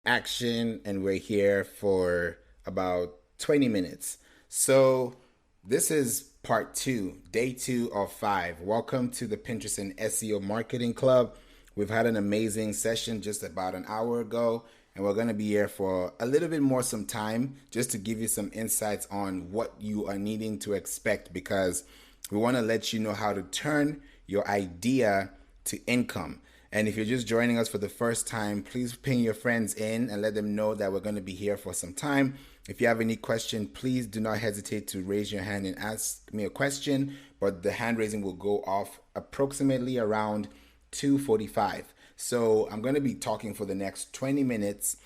action, and we're here for about 20 minutes. So, this is part two, day 2 of 5. Welcome to the Pinterest and SEO Marketing Club. We've had an amazing session just about an hour ago, and we're going to be here for a little bit more some time just to give you some insights on what you are needing to expect, because we want to let you know how to turn your idea to income. And if you're just joining us for the first time, please ping your friends in and let them know that we're going to be here for some time. If you have any question, please do not hesitate to raise your hand and ask me a question, but the hand raising will go off approximately around 2:45. So I'm going to be talking for the next 20 minutes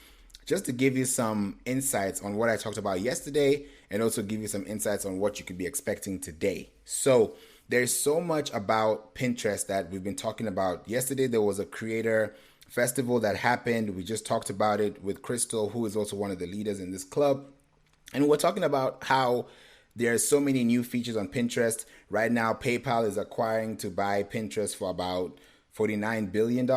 just to give you some insights on what I talked about yesterday and also give you some insights on what you could be expecting today. So there's so much about Pinterest that we've been talking about. Yesterday, there was a creator festival that happened. We just talked about it with Crystal, who is also one of the leaders in this club. And we're talking about how there's so many new features on Pinterest. Right now, PayPal is acquiring to buy Pinterest for about $49 billion.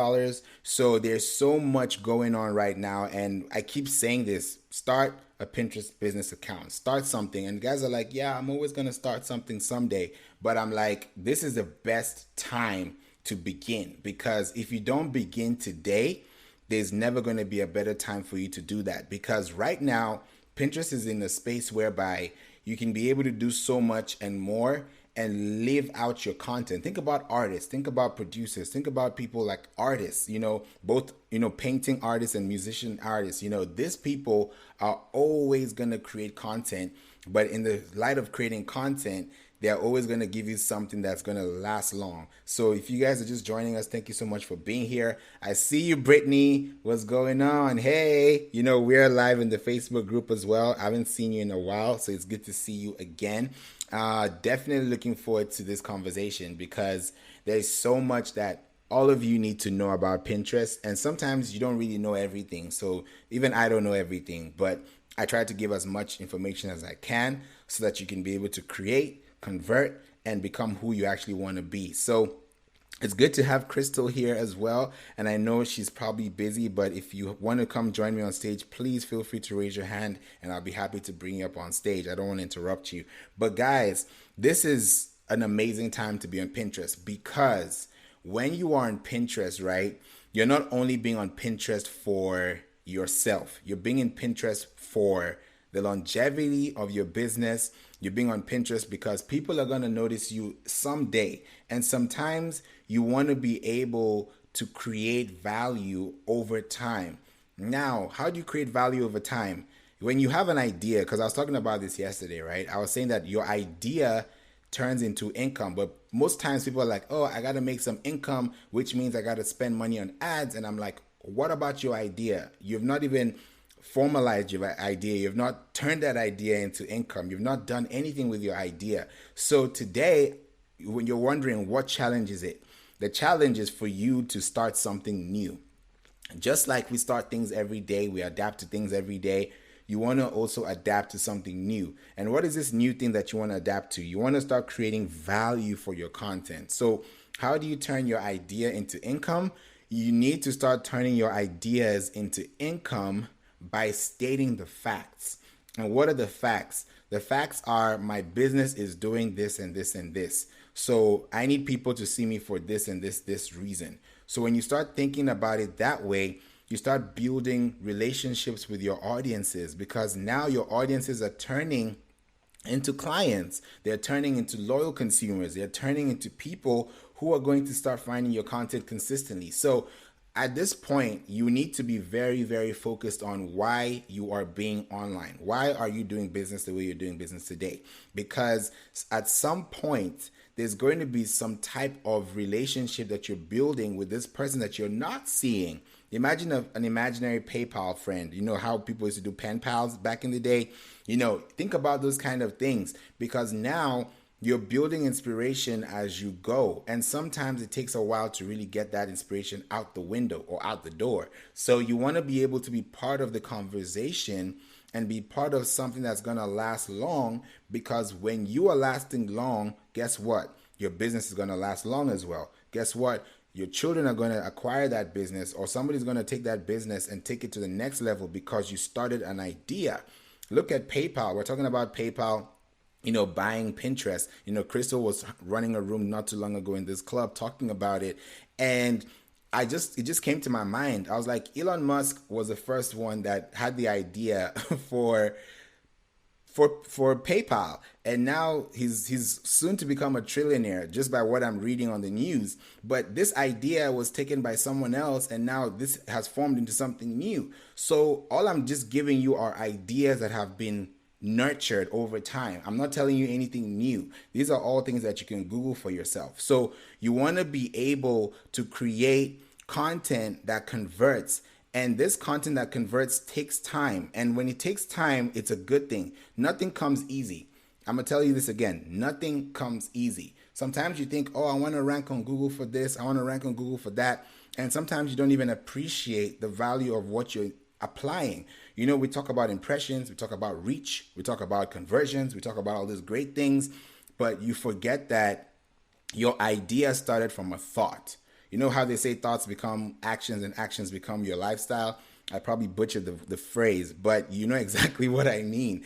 So there's so much going on right now. And I keep saying this, start a Pinterest business account, start something. And guys are like, yeah, I'm always going to start something someday. But I'm like, this is the best time to begin, because if you don't begin today, there's never going to be a better time for you to do that. Because right now, Pinterest is in a space whereby you can be able to do so much and more and live out your content. Think about artists, think about producers, think about people like artists, both, painting artists and musician artists. These people are always going to create content, but in the light of creating content, they're always going to give you something that's going to last long. So if you guys are just joining us, thank you so much for being here. I see you, Brittany. What's going on? Hey, we're live in the Facebook group as well. I haven't seen you in a while, so it's good to see you again. Definitely looking forward to this conversation, because there's so much that all of you need to know about Pinterest, and sometimes you don't really know everything. So even I don't know everything, but I try to give as much information as I can so that you can be able to create, convert, and become who you actually want to be. So it's good to have Crystal here as well. And I know she's probably busy, but if you want to come join me on stage, please feel free to raise your hand and I'll be happy to bring you up on stage. I don't want to interrupt you. But guys, this is an amazing time to be on Pinterest, because when you are on Pinterest, right, you're not only being on Pinterest for yourself, you're being in Pinterest for the longevity of your business. You're being on Pinterest because people are going to notice you someday. And sometimes you want to be able to create value over time. Now, how do you create value over time? When you have an idea, because I was talking about this yesterday, right? I was saying that your idea turns into income, but most times people are like, oh, I got to make some income, which means I got to spend money on ads. And I'm like, what about your idea? You've not even formalized your idea. You've not turned that idea into income. You've not done anything with your idea. So today, when you're wondering what challenge is it, the challenge is for you to start something new. Just like we start things every day, we adapt to things every day. You want to also adapt to something new. And what is this new thing that you want to adapt to? You want to start creating value for your content. So how do you turn your idea into income? You need to start turning your ideas into income by stating the facts. And what are the facts? The facts are, my business is doing this and this and this. So I need people to see me for this and this reason. So when you start thinking about it that way, you start building relationships with your audiences, because now your audiences are turning into clients. They're turning into loyal consumers. They're turning into people who are going to start finding your content consistently. So at this point, you need to be very, very focused on why you are being online. Why are you doing business the way you're doing business today? Because at some point, there's going to be some type of relationship that you're building with this person that you're not seeing. Imagine an imaginary PayPal friend. You know how people used to do pen pals back in the day? Think about those kind of things, because now you're building inspiration as you go. And sometimes it takes a while to really get that inspiration out the window or out the door. So you want to be able to be part of the conversation and be part of something that's going to last long, because when you are lasting long, guess what? Your business is going to last long as well. Guess what? Your children are going to acquire that business, or somebody's going to take that business and take it to the next level because you started an idea. Look at PayPal. We're talking about PayPal, buying Pinterest. Crystal was running a room not too long ago in this club talking about it. And it just came to my mind. I was like, Elon Musk was the first one that had the idea for PayPal, and now he's soon to become a trillionaire just by what I'm reading on the news. But this idea was taken by someone else, and now this has formed into something new. So all I'm just giving you are ideas that have been nurtured over time. I'm not telling you anything new. These are all things that you can Google for yourself. So you want to be able to create content that converts. And this content that converts takes time. And when it takes time, it's a good thing. Nothing comes easy. I'm going to tell you this again. Nothing comes easy. Sometimes you think, oh, I want to rank on Google for this. I want to rank on Google for that. And sometimes you don't even appreciate the value of what you're applying. We talk about impressions. We talk about reach. We talk about conversions. We talk about all these great things. But you forget that your idea started from a thought. You know how they say thoughts become actions and actions become your lifestyle? I probably butchered the phrase, but you know exactly what I mean.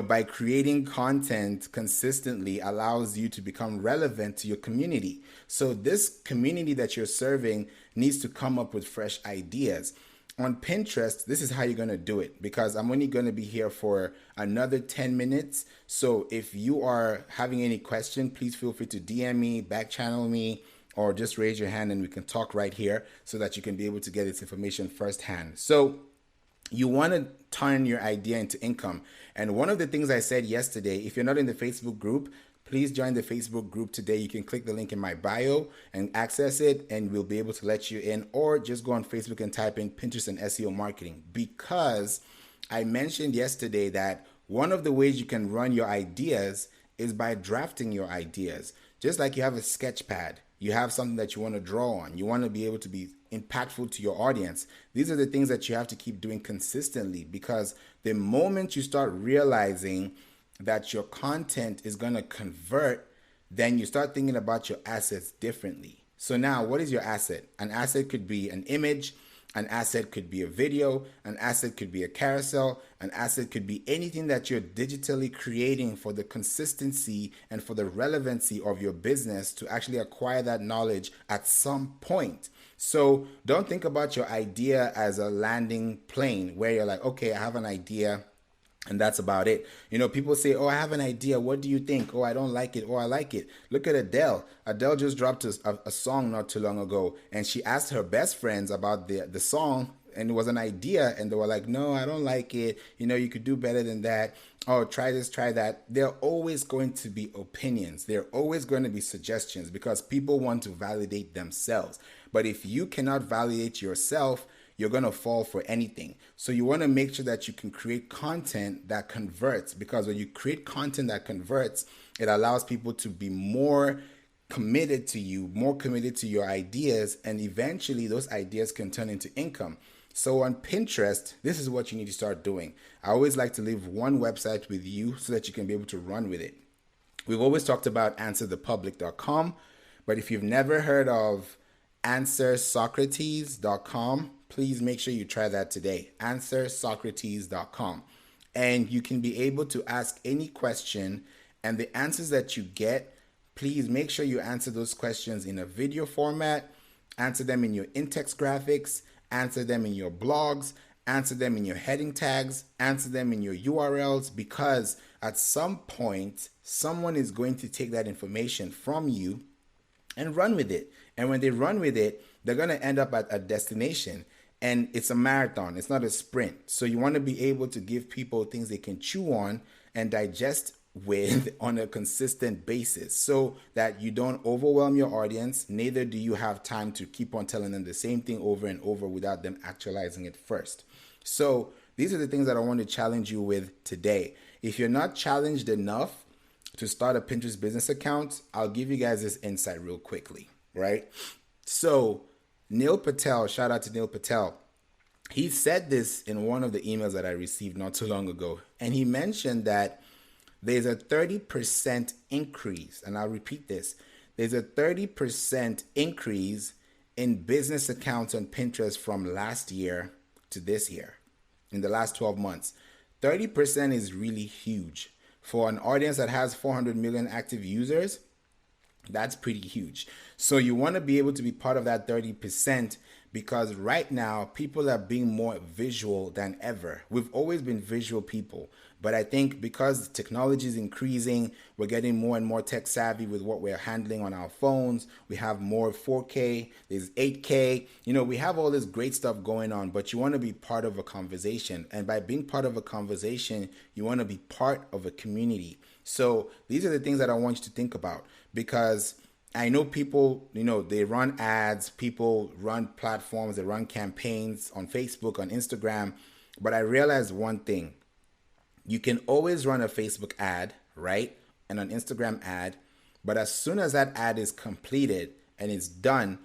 By creating content consistently allows you to become relevant to your community. So this community that you're serving needs to come up with fresh ideas. On Pinterest, this is how you're going to do it, because I'm only going to be here for another 10 minutes. So if you are having any question, please feel free to DM me, back channel me, or just raise your hand and we can talk right here so that you can be able to get this information firsthand. So you want to turn your idea into income. And one of the things I said yesterday, if you're not in the Facebook group, please join the Facebook group today. You can click the link in my bio and access it, and we'll be able to let you in, or just go on Facebook and type in Pinterest and SEO marketing, because I mentioned yesterday that one of the ways you can run your ideas is by drafting your ideas. Just like you have a sketch pad, you have something that you want to draw on. You want to be able to be impactful to your audience. These are the things that you have to keep doing consistently, because the moment you start realizing that your content is going to convert, then you start thinking about your assets differently. So now, what is your asset? An asset could be an image. An asset could be a video. An asset could be a carousel. An asset could be anything that you're digitally creating for the consistency and for the relevancy of your business to actually acquire that knowledge at some point. So don't think about your idea as a landing plane where you're like, okay, I have an idea, and that's about it. People say, oh, I have an idea. What do you think? Oh, I don't like it. Oh, I like it. Look at Adele. Adele just dropped a song not too long ago, and she asked her best friends about the song, and it was an idea, and they were like, no, I don't like it. You could do better than that. Oh, try this, try that. There are always going to be opinions. There are always going to be suggestions, because people want to validate themselves. But if you cannot validate yourself, you're going to fall for anything. So you want to make sure that you can create content that converts, because when you create content that converts, it allows people to be more committed to you, more committed to your ideas, and eventually those ideas can turn into income. So on Pinterest, this is what you need to start doing. I always like to leave one website with you so that you can be able to run with it. We've always talked about answerthepublic.com, but if you've never heard of answersocrates.com, please make sure you try that today. Answersocrates.com. And you can be able to ask any question, and the answers that you get, please make sure you answer those questions in a video format, answer them in your in-text graphics, answer them in your blogs, answer them in your heading tags, answer them in your URLs, because at some point, someone is going to take that information from you and run with it. And when they run with it, they're going to end up at a destination. And it's a marathon. It's not a sprint. So you want to be able to give people things they can chew on and digest with on a consistent basis, so that you don't overwhelm your audience. Neither do you have time to keep on telling them the same thing over and over without them actualizing it first. So these are the things that I want to challenge you with today. If you're not challenged enough to start a Pinterest business account, I'll give you guys this insight real quickly, right? So Neil Patel, shout out to Neil Patel. He said this in one of the emails that I received not too long ago. And he mentioned that there's a 30% increase. And I'll repeat this. There's a 30% increase in business accounts on Pinterest from last year to this year, in the last 12 months. 30% is really huge. For an audience that has 400 million active users, that's pretty huge. So you want to be able to be part of that 30% because right now people are being more visual than ever. We've always been visual people, but I think because technology is increasing, we're getting more and more tech savvy with what we're handling on our phones. We have more 4K, there's 8K. We have all this great stuff going on, but you want to be part of a conversation. And by being part of a conversation, you want to be part of a community. So these are the things that I want you to think about, because I know people, they run ads, people run platforms, they run campaigns on Facebook, on Instagram. But I realized one thing. You can always run a Facebook ad, right? And an Instagram ad. But as soon as that ad is completed and it's done,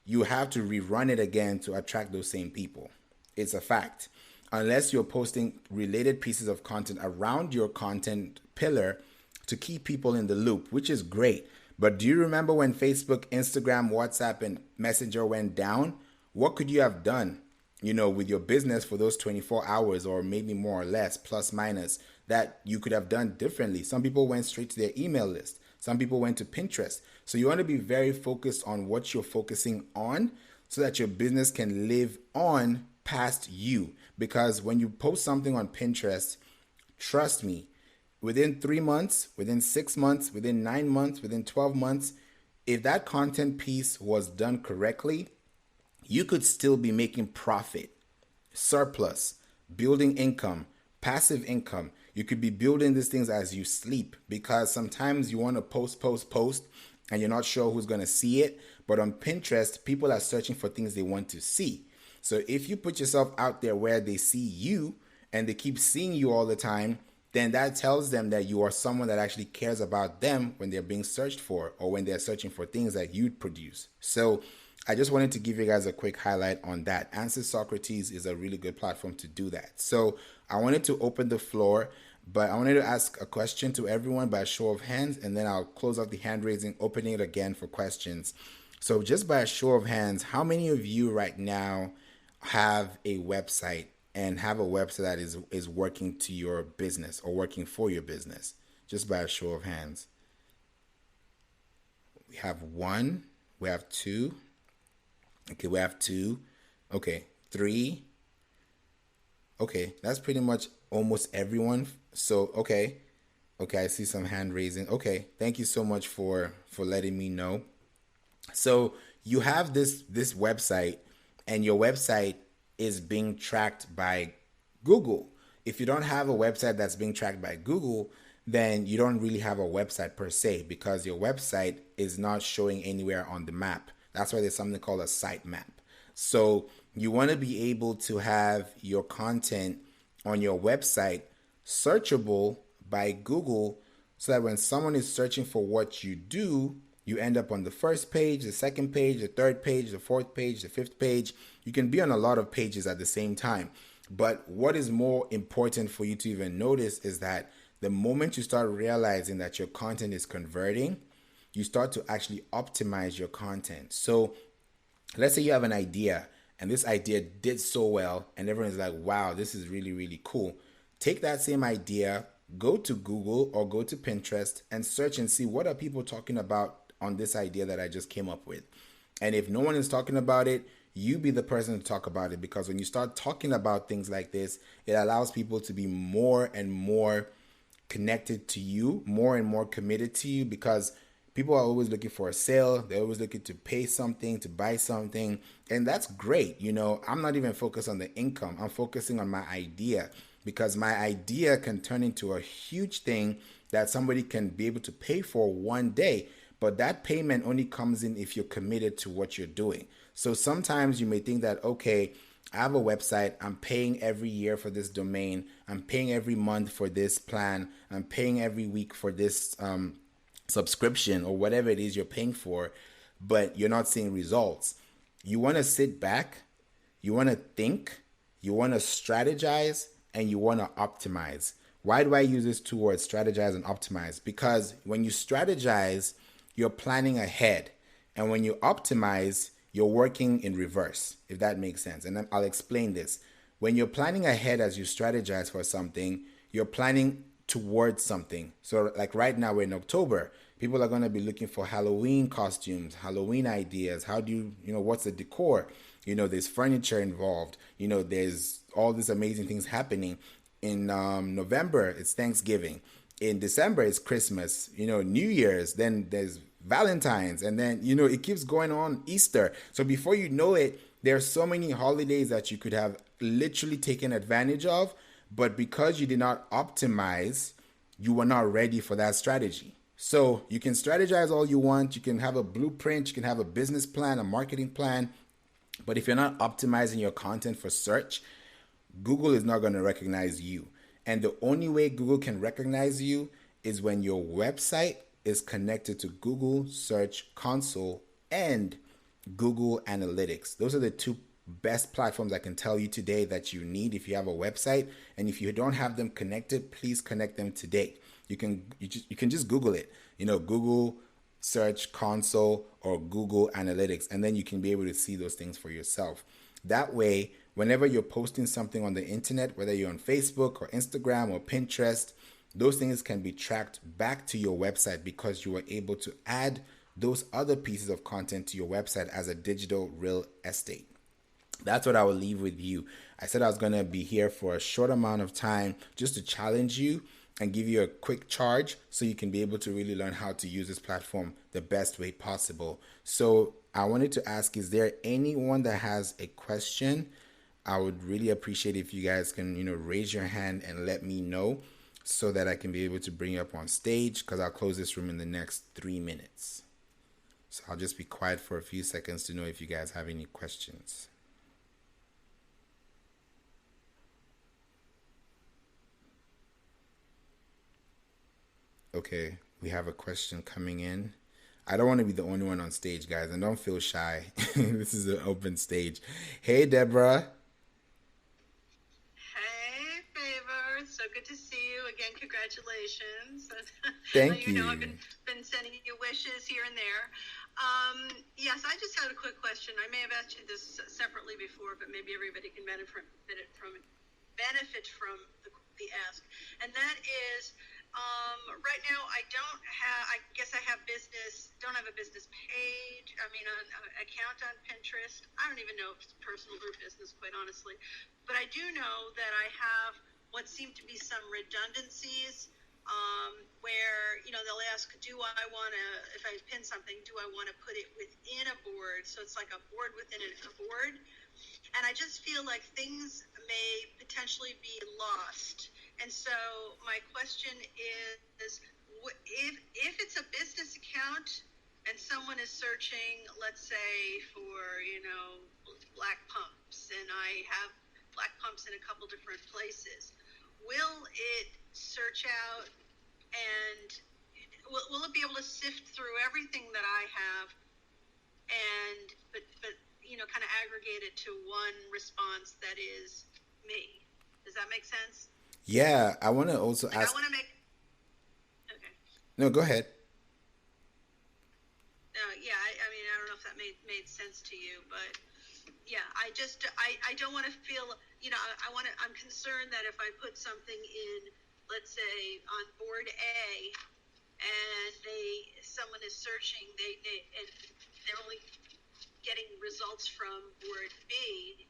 you have to rerun it again to attract those same people. It's a fact. Unless you're posting related pieces of content around your content pillar to keep people in the loop, which is great. But do you remember when Facebook, Instagram, WhatsApp, and Messenger went down? What could you have done, with your business for those 24 hours or maybe more or less, plus minus, that you could have done differently? Some people went straight to their email list. Some people went to Pinterest. So you want to be very focused on what you're focusing on so that your business can live on past you. Because when you post something on Pinterest, trust me, within 3 months, within 6 months, within 9 months, within 12 months, if that content piece was done correctly, you could still be making profit, surplus, building income, passive income. You could be building these things as you sleep, because sometimes you want to post, and you're not sure who's going to see it. But on Pinterest, people are searching for things they want to see. So if you put yourself out there where they see you and they keep seeing you all the time, then that tells them that you are someone that actually cares about them when they're being searched for, or when they're searching for things that you'd produce. So I just wanted to give you guys a quick highlight on that. Answer Socrates is a really good platform to do that. So I wanted to open the floor, but I wanted to ask a question to everyone by a show of hands, and then I'll close out the hand raising, opening it again for questions. So just by a show of hands, how many of you right now have a website and have a website that is working to your business or working for your business? Just by a show of hands. We have 1, we have 2. Okay, we have 2. Okay, 3. Okay, that's pretty much almost everyone. So, okay, I see some hand raising. Okay, thank you so much for letting me know. So you have this website, and your website is being tracked by Google. If you don't have a website that's being tracked by Google, then you don't really have a website per se, because your website is not showing anywhere on the map. That's why there's something called a sitemap. So you want to be able to have your content on your website searchable by Google, so that when someone is searching for what you do, you end up on the first page, the second page, the third page, the fourth page, the fifth page. You can be on a lot of pages at the same time. But what is more important for you to even notice is that the moment you start realizing that your content is converting, you start to actually optimize your content. So let's say you have an idea, and this idea did so well, and everyone's like, wow, this is really, really cool. Take that same idea, go to Google or go to Pinterest and search and see what are people talking about on this idea that I just came up with. And if no one is talking about it, you be the person to talk about it, because when you start talking about things like this, it allows people to be more and more connected to you, more and more committed to you, because people are always looking for a sale. They're always looking to pay something, to buy something. And that's great. I'm not even focused on the income. I'm focusing on my idea, because my idea can turn into a huge thing that somebody can be able to pay for one day. But that payment only comes in if you're committed to what you're doing. So sometimes you may think that, okay, I have a website, I'm paying every year for this domain, I'm paying every month for this plan, I'm paying every week for this subscription or whatever it is you're paying for, but you're not seeing results. You want to sit back, you want to think, you want to strategize, and you want to optimize. Why do I use these two words, strategize and optimize? Because when you strategize, you're planning ahead. And when you optimize, you're working in reverse, if that makes sense. And I'll explain this. When you're planning ahead as you strategize for something, you're planning towards something. So like right now we're in October, people are going to be looking for Halloween costumes, Halloween ideas. How do what's the decor? There's furniture involved. There's all these amazing things happening. In November, it's Thanksgiving. In December, it's Christmas. New Year's. Then there's Valentine's, and then it keeps going on. Easter. So before you know it, there are so many holidays that you could have literally taken advantage of, but because you did not optimize, you were not ready for that strategy. So you can strategize all you want. You can have a blueprint. You can have a business plan, a marketing plan. But if you're not optimizing your content for search, Google is not going to recognize you. And the only way Google can recognize you is when your website is connected to Google Search Console and Google Analytics. Those are the two best platforms I can tell you today that you need if you have a website. And if you don't have them connected, please connect them today. You can just Google it. Google Search Console or Google Analytics, and then you can be able to see those things for yourself. That way, whenever you're posting something on the internet, whether you're on Facebook or Instagram or Pinterest, those things can be tracked back to your website because you were able to add those other pieces of content to your website as a digital real estate. That's what I will leave with you. I said I was going to be here for a short amount of time just to challenge you and give you a quick charge so you can be able to really learn how to use this platform the best way possible. So I wanted to ask, is there anyone that has a question? I would really appreciate if you guys can, raise your hand and let me know so that I can be able to bring you up on stage, because I'll close this room in the next 3 minutes. So I'll just be quiet for a few seconds to know if you guys have any questions. Okay, we have a question coming in. I don't want to be the only one on stage, guys, and don't feel shy. This is an open stage. Hey, Deborah. Hey, Favor. So good to see you again. Congratulations. Thank I've you. been sending you wishes here and there. Yes, I just had a quick question. I may have asked you this separately before, but maybe everybody can benefit from the ask. And that is, right now I guess I don't have a business page. I mean, an account on Pinterest. I don't even know if it's personal or business, quite honestly. But I do know that I have what seem to be some redundancies, where, they'll ask, if I pin something, do I want to put it within a board? So it's like a board within a board. And I just feel like things may potentially be lost. And so my question is, if it's a business account and someone is searching, let's say, for, black pumps, and I have black pumps in a couple different places, will it search out and will it be able to sift through everything that I have but kind of aggregate it to one response that is me? Does that make sense? Yeah, I want to also I ask. want to make. Okay. No, go ahead. Yeah. I mean, I don't know if that made sense to you, but yeah, I don't want to feel. I'm concerned that if I put something in, let's say, on board A, and someone is searching, and they're only getting results from board B,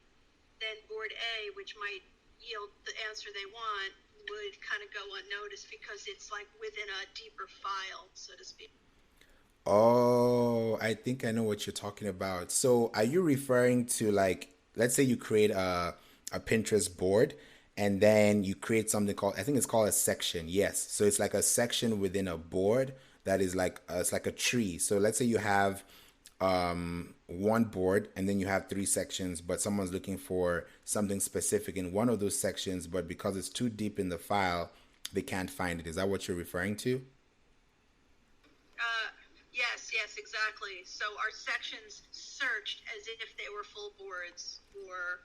then board A, which might yield the answer they want, would kind of go unnoticed because it's like within a deeper file, so to speak. Oh, I think I know what you're talking about. So, are you referring to, like, let's say you create a Pinterest board and then you create something called, I think it's called a section. Yes. So it's like a section within a board that is like it's like a tree. So let's say you have one board and then you have three sections, but someone's looking for something specific in one of those sections, but because it's too deep in the file, they can't find it. Is that what you're referring to? Yes, exactly. So are sections searched as if they were full boards, or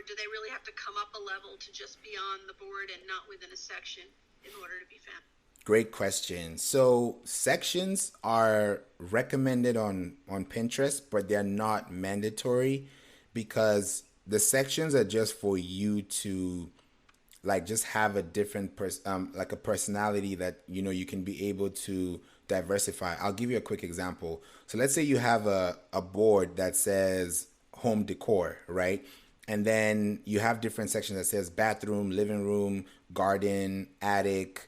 do they really have to come up a level to just be on the board and not within a section in order to be found? Great question. So sections are recommended on Pinterest, but they're not mandatory because the sections are just for you to like just have a different like a personality that you can be able to diversify. I'll give you a quick example. So let's say you have a board that says home decor, right? And then you have different sections that says bathroom, living room, garden, attic,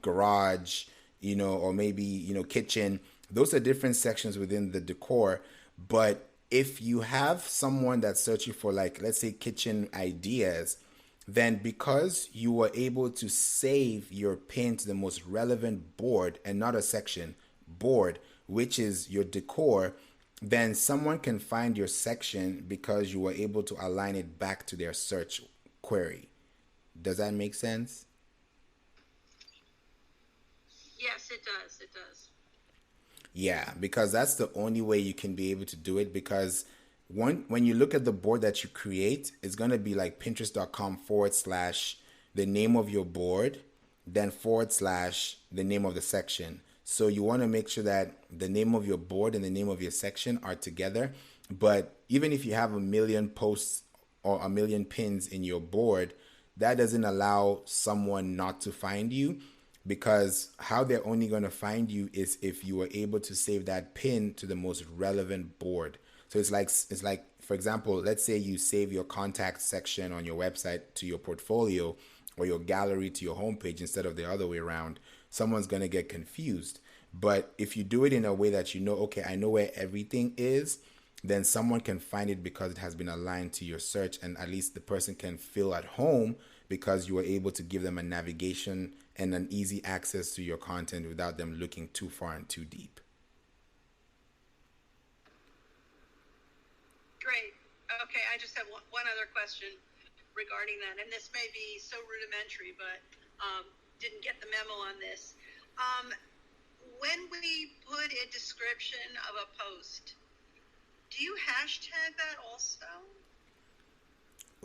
garage, or maybe kitchen. Those are different sections within the decor. But if you have someone that's searching for, like, let's say kitchen ideas, then because you were able to save your pin to the most relevant board and not a section board, which is your decor, then someone can find your section because you were able to align it back to their search query. Does that make sense? Yes, it does. It does. Yeah, because that's the only way you can be able to do it. Because when you look at the board that you create, it's going to be like pinterest.com/, the name of your board, then / the name of the section. So you want to make sure that the name of your board and the name of your section are together. But even if you have a million posts or a million pins in your board, that doesn't allow someone not to find you, because how they're only going to find you is if you were able to save that pin to the most relevant board. So it's like for example, let's say you save your contact section on your website to your portfolio, or your gallery to your homepage instead of the other way around. Someone's going to get confused. But if you do it in a way that okay, I know where everything is, then someone can find it because it has been aligned to your search, and at least the person can feel at home because you were able to give them a navigation and an easy access to your content without them looking too far and too deep. Great. Okay, I just have one other question regarding that, and this may be so rudimentary, but didn't get the memo on this. When we put a description of a post, do you hashtag that also?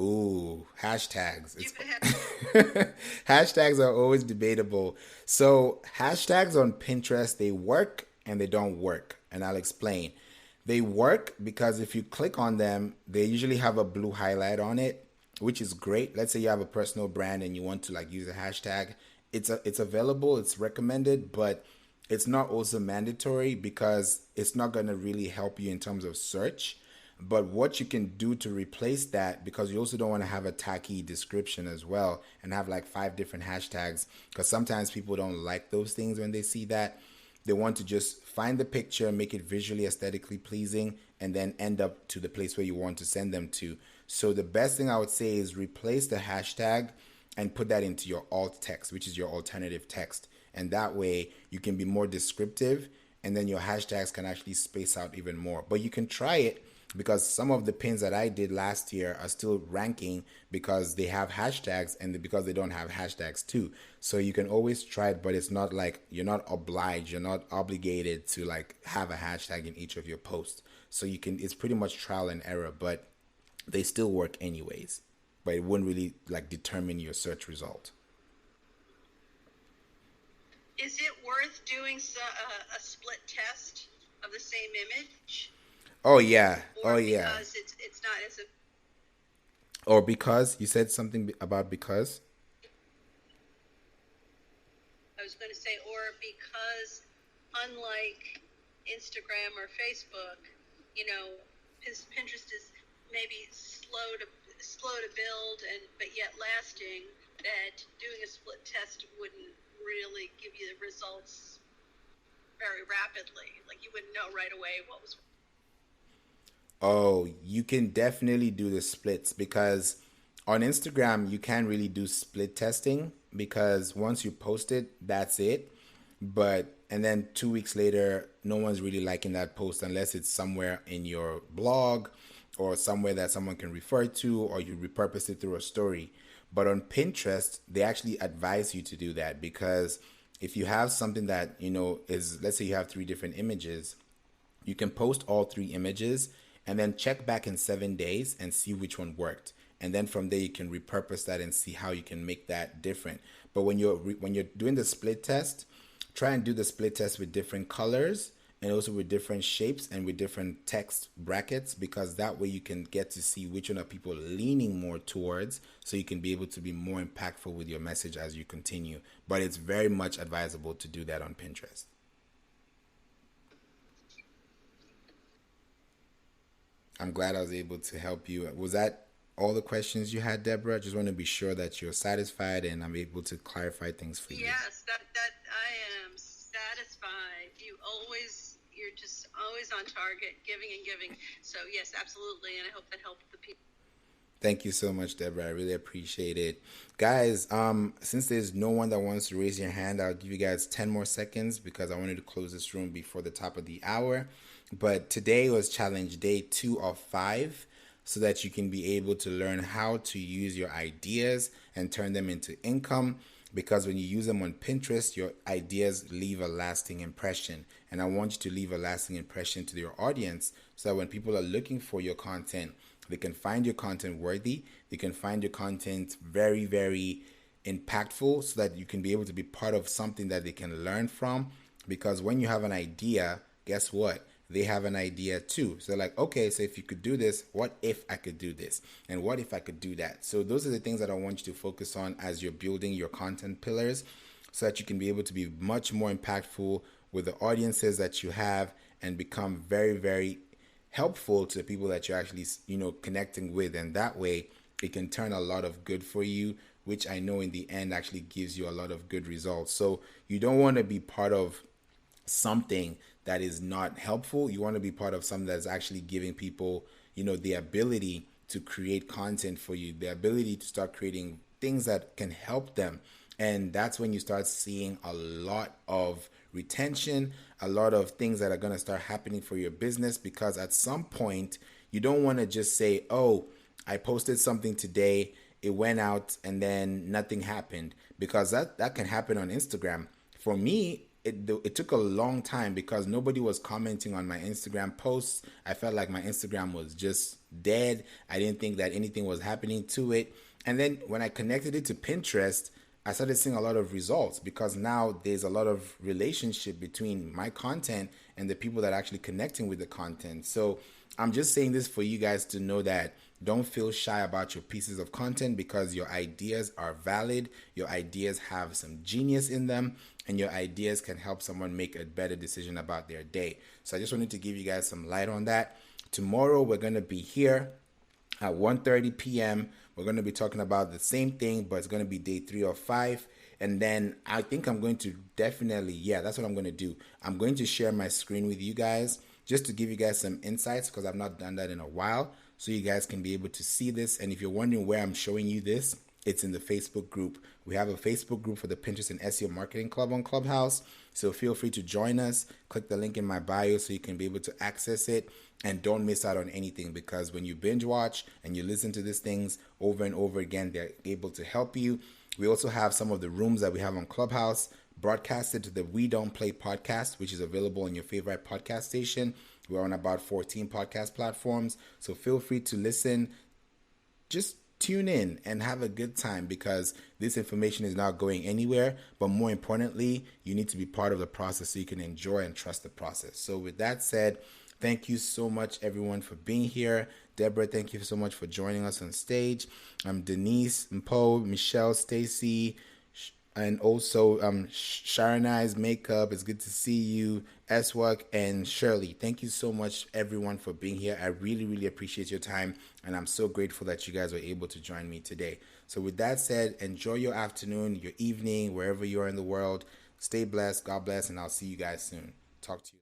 Ooh, hashtags. Hashtags are always debatable. So hashtags on Pinterest, they work and they don't work. And I'll explain. They work because if you click on them, they usually have a blue highlight on it, which is great. Let's say you have a personal brand and you want to like use a hashtag. It's available, it's recommended, but it's not also mandatory because it's not going to really help you in terms of search. But what you can do to replace that, because you also don't want to have a tacky description as well and have like 5 different hashtags, because sometimes people don't like those things when they see that. They want to just find the picture, make it visually aesthetically pleasing, and then end up to the place where you want to send them to. So the best thing I would say is replace the hashtag and put that into your alt text, which is your alternative text. And that way you can be more descriptive, and then your hashtags can actually space out even more. But you can try it, because some of the pins that I did last year are still ranking because they have hashtags and because they don't have hashtags too. So you can always try it, but it's not like you're not obliged, you're not obligated to like have a hashtag in each of your posts. So you can, it's pretty much trial and error, but they still work anyways. But it wouldn't really like determine your search result. Is it worth doing a split test of the same image? Oh yeah. Or Oh yeah. because it's not as a Or because you said something about because. I was going to say, or because unlike Instagram or Facebook, Pinterest is maybe slow to build but yet lasting. That doing a split test wouldn't really give you the results very rapidly. Like you wouldn't know right away what was. Oh, you can definitely do the splits, because on Instagram you can't really do split testing, because once you post it, that's it. But and then 2 weeks later, no one's really liking that post unless it's somewhere in your blog or somewhere that someone can refer to, or you repurpose it through a story. But on Pinterest, they actually advise you to do that, because if you have something that, is, let's say you have 3 different images, you can post all 3 images and then check back in 7 days and see which one worked. and then from there you can repurpose that and see how you can make that different. But when you're doing the split test, try and do the split test with different colors and also with different shapes and with different text brackets, because that way you can get to see which one are people leaning more towards, so you can be able to be more impactful with your message as you continue. But it's very much advisable to do that on Pinterest. I'm glad I was able to help you. Was that all the questions you had, Deborah? Just want to be sure that you're satisfied and I'm able to clarify things for you. Yes, that I am satisfied. You're just always on target, giving and giving. So yes, absolutely, and I hope that helped the people. Thank you so much, Deborah. I really appreciate it. Guys, since there's no one that wants to raise your hand, I'll give you guys 10 more seconds because I wanted to close this room before the top of the hour. But today was challenge day 2 of 5, so that you can be able to learn how to use your ideas and turn them into income. Because when you use them on Pinterest, your ideas leave a lasting impression. And I want you to leave a lasting impression to your audience, so that when people are looking for your content, they can find your content worthy. They can find your content very, very impactful, so that you can be able to be part of something that they can learn from. Because when you have an idea, guess what? They have an idea too. So like, okay, so if you could do this, what if I could do this? And what if I could do that? So those are the things that I want you to focus on as you're building your content pillars, so that you can be able to be much more impactful with the audiences that you have and become very, very helpful to the people that you're actually, connecting with. And that way it can turn a lot of good for you, which I know in the end actually gives you a lot of good results. So you don't want to be part of something that is not helpful. You want to be part of something that's actually giving people, the ability to create content for you, the ability to start creating things that can help them. And that's when you start seeing a lot of retention, a lot of things that are going to start happening for your business. Because at some point, you don't want to just say, oh, I posted something today, it went out, and then nothing happened. Because that can happen on Instagram. For me, it took a long time because nobody was commenting on my Instagram posts. I felt like my Instagram was just dead. I didn't think that anything was happening to it. And then when I connected it to Pinterest, I started seeing a lot of results, because now there's a lot of relationship between my content and the people that are actually connecting with the content. So I'm just saying this for you guys to know that don't feel shy about your pieces of content, because your ideas are valid. Your ideas have some genius in them, and your ideas can help someone make a better decision about their day. So I just wanted to give you guys some light on that. Tomorrow we're going to be here at 1:30 p.m. We're going to be talking about the same thing, but it's going to be day 3 of 5. And then I think I'm going to definitely, that's what I'm going to do. I'm going to share my screen with you guys just to give you guys some insights, because I've not done that in a while, so you guys can be able to see this. And if you're wondering where I'm showing you this, it's in the Facebook group. We have a Facebook group for the Pinterest and SEO Marketing Club on Clubhouse. So feel free to join us. Click the link in my bio so you can be able to access it. And don't miss out on anything, because when you binge watch and you listen to these things over and over again, they're able to help you. We also have some of the rooms that we have on Clubhouse broadcasted to the We Don't Play podcast, which is available on your favorite podcast station. We're on about 14 podcast platforms. So feel free to listen. Just tune in and have a good time, because this information is not going anywhere. But more importantly, you need to be part of the process so you can enjoy and trust the process. So with that said, thank you so much, everyone, for being here. Deborah, thank you so much for joining us on stage. Denise, Mpo, Michelle, Stacy, and also Sharonai's Makeup. It's good to see you. Eswak and Shirley. Thank you so much, everyone, for being here. I really, really appreciate your time, and I'm so grateful that you guys were able to join me today. So with that said, enjoy your afternoon, your evening, wherever you are in the world. Stay blessed. God bless, and I'll see you guys soon. Talk to you.